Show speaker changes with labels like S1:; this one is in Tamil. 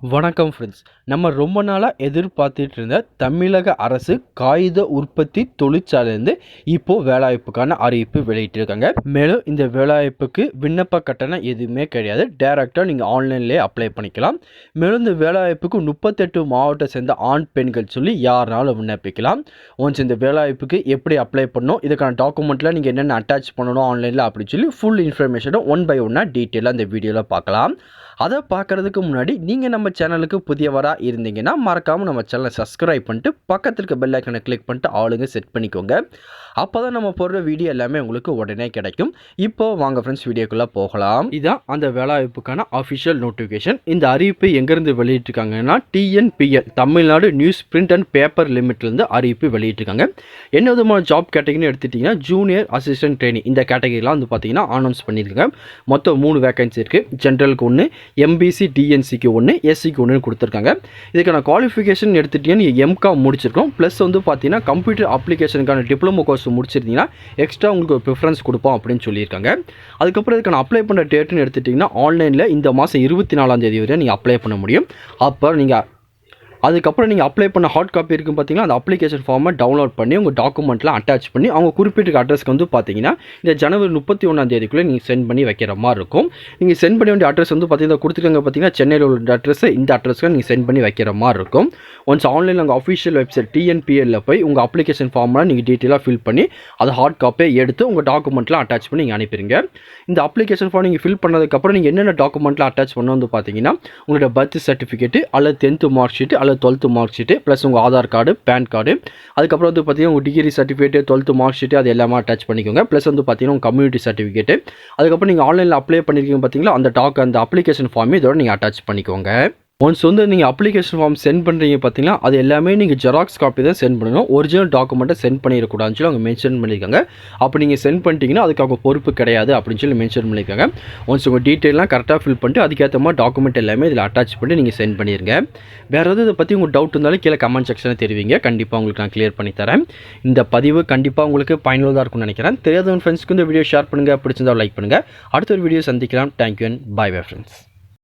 S1: வணக்கம் ஃப்ரெண்ட்ஸ். நம்ம ரொம்ப நாளாக எதிர்பார்த்துட்டு இருந்த தமிழக அரசு காகித உற்பத்தி தொழிற்சாலையிலேருந்து இப்போது வேலைவாய்ப்புக்கான அறிவிப்பு வெளியிட்டிருக்காங்க. மேலும் இந்த வேலைவாய்ப்புக்கு விண்ணப்ப கட்டணம் எதுவுமே கிடையாது. டைரெக்டாக நீங்கள் ஆன்லைன்லேயே அப்ளை பண்ணிக்கலாம். மேலும் இந்த வேலைவாய்ப்புக்கு 38 மாவட்டத்தை சேர்ந்த ஆண் பெண்கள் சொல்லி யாருனாலும் விண்ணப்பிக்கலாம். ஒன்ஸ் இந்த வேலைவாய்ப்புக்கு எப்படி அப்ளை பண்ணணும், இதுக்கான டாக்குமெண்ட்டில் நீங்கள் என்னென்ன அட்டாச் பண்ணணும் ஆன்லைனில் அப்படின்னு சொல்லி ஃபுல் இன்ஃபர்மேஷனும் ஒன் பை ஒன்னாக டீட்டெயிலாக இந்த வீடியோவில் பார்க்கலாம். அதை பார்க்குறதுக்கு முன்னாடி நீங்கள் நம்ம சேனலுக்கு புதியவராக இருந்தீங்கன்னா மறக்காமல் நம்ம சேனலை சப்ஸ்கிரைப் பண்ணிட்டு பக்கத்தில் இருக்க பெல் ஐக்கனை கிளிக் பண்ணிட்டு ஆளுங்க செட் பண்ணிக்கோங்க. அப்போ தான் நம்ம போடுற வீடியோ எல்லாமே உங்களுக்கு உடனே கிடைக்கும். இப்போ வாங்க ஃப்ரெண்ட்ஸ், வீடியோக்குள்ளே போகலாம். இதுதான் அந்த வேலைவாய்ப்புக்கான அஃபிஷியல் நோட்டிஃபிகேஷன். இந்த அறிவிப்பு எங்கேருந்து வெளியிட்டிருக்காங்கன்னா TNPL Tamil Nadu news print and paper லிமிட்லேருந்து அறிவிப்பு வெளியிட்டிருக்காங்க. என்ன விதமான ஜாப் கேட்டகரின்னு எடுத்துட்டிங்கன்னா ஜூனியர் அசிஸ்டன்ட் ட்ரெயினிங் இந்த கேட்டகரிலாம் வந்து பார்த்தீங்கன்னா அனௌன்ஸ் பண்ணியிருக்காங்க. மொத்தம் 3 வேகன்சி இருக்குது. ஜென்ரலுக்கு 1, எம்பிசி டிஎன்சிக்கு 1, எஸ்சிக்கு 1 கொடுத்துருக்காங்க. இதுக்கான குவாலிஃபிகேஷன் எடுத்துகிட்டிங்கன்னா நீங்கள் எம்காம் முடிச்சிருக்கோம். ப்ளஸ் வந்து பார்த்தீங்கன்னா கம்ப்யூட்டர் அப்ளிகேஷனுக்கான டிப்ளமோ கோர்ஸ் முடிச்சிருந்தீங்கன்னா எக்ஸ்ட்ரா உங்களுக்கு ஒரு ப்ரிஃபரன்ஸ் கொடுப்போம் அப்படின்னு சொல்லியிருக்காங்க. அதுக்கப்புறம் இதுக்கான அப்ளை பண்ணுற டேட்டுன்னு எடுத்துட்டிங்கன்னா ஆன்லைனில் இந்த மாதம் 24ஆம் தேதி வரை நீங்கள் அப்ளை பண்ண முடியும். அப்போ நீங்கள் அதுக்கப்புறம் நீங்கள் அப்ளை பண்ண ஹார்ட் காப்பி இருக்கும் பார்த்தீங்கன்னா அந்த அப்ளிகேஷன் ஃபார்மை டவுன்லோட் பண்ணி உங்கள் டாக்குமெண்ட்லாம் அட்டாச் பண்ணி அவங்க குறிப்பிட்ட அட்ரஸ்க்கு வந்து பார்த்தீங்கன்னா இந்த ஜனவரி 31ஆம் தேதிக்குள்ளே நீங்கள் சென்ட் பண்ணி வைக்கிற மாதிரி இருக்கும். நீங்கள் சென்ட் பண்ண வேண்டிய அட்ரஸ் வந்து பார்த்தீங்கன்னா கொடுத்துருக்காங்க பார்த்தீங்கன்னா சென்னையில் உள்ள அட்ரஸ், இந்த அட்ரஸ்க்கு நீங்கள் சென்ட் பண்ணி வைக்கிற மாதிரி இருக்கும். ஒன்ஸ் ஆன்லைனில் உங்கள் அஃபிஷியல் வெப்சைட் டிஎன்பிஎல்ல போய் உங்கள் அப்ளிகேஷன் ஃபார்ம்லாம் நீங்கள் டீட்டெயிலாக ஃபில் பண்ணி அதை ஹார்ட் காப்பியை எடுத்து உங்கள் டாக்குமெண்ட்லாம் அட்டாச் பண்ணி நீங்கள் அனுப்பிடுங்க. இந்த அப்ளிகேஷன் ஃபார்ம் நீங்கள் ஃபில் பண்ணதுக்கப்புறம் நீங்கள் என்னென்ன டாக்குமெண்ட்லாம் அட்டாச் பண்ண வந்து பார்த்தீங்கன்னா உங்களோட பர்த் சர்டிஃபிகேட்டு அல்லது 10th மார்க் ஷீட்டு அல்லது 12th மார்க் ஷீட்டு ப்ளஸ் உங்கள் ஆதார் கார்டு, பேன் கார்டு, அதுக்கப்புறம் வந்து பார்த்தீங்கன்னா உங்கள் degree certificate, 12th mark sheet அது எல்லாமே அட்டாச் பண்ணிக்கோங்க. ப்ளஸ் வந்து பார்த்தீங்கன்னா உங்கள் கம்யூனிட்டி சர்டிஃபிகேட்டு, அதுக்கப்புறம் நீங்கள் ஆன்லைனில் அப்ளை பண்ணியிருக்கீங்க பார்த்தீங்களா அந்த அப்ளிகேஷன் ஃபார்மே இதோட நீங்கள் அட்டாச் பண்ணிக்கோங்க. ஒன்ஸ் வந்து நீங்கள் அப்ளிகேஷன் ஃபார்ம் சென்ட் பண்ணுறீங்க பார்த்தீங்கன்னா அது எல்லாமே நீங்கள் ஜெராக்ஸ் காப்பி தான் சென்ட் பண்ணணும். ஒரிஜினல் டாக்குமெண்ட்டை சென்ட் பண்ணிடக்கூடாதுன்னு சொல்லி அவங்க மென்ஷன் பண்ணியிருக்காங்க. அப்போ நீங்கள் சென்ட் பண்ணிட்டீங்கன்னா அதுக்கு அவங்க பொறுப்பு கிடையாது அப்படின்னு சொல்லி மென்ஷன் பண்ணியிருக்காங்க. ஒன்ஸ் உங்கள் டீட்டெயிலாம் கரெக்டாக ஃபில் பண்ணிட்டு அதுக்கேற்ற மாதிரி டாக்குமெண்ட் எல்லாமே இதில் அட்டாச் பண்ணி நீங்கள் சென்ட் பண்ணிடுங்க. வேறு எதாவது இதை பற்றி உங்கள் டவுட் இருந்தாலும் கீழே கமெண்ட் செக்ஷனில் தெரிவிங்க. கண்டிப்பாக உங்களுக்கு நான் கிளியர் பண்ணி தரேன். இந்த பதிவு கண்டிப்பாக உங்களுக்கு பயனுள்ளதாக இருக்கும்னு நினைக்கிறேன். தெரியாதவங்க ஃப்ரெண்ட்ஸ்க்கு இந்த வீடியோ ஷேர் பண்ணுங்கள். பிடிச்சிருந்தா லைக் பண்ணுங்கள். அடுத்த ஒரு வீடியோ சந்திக்கலாம். Thank you and bye friends.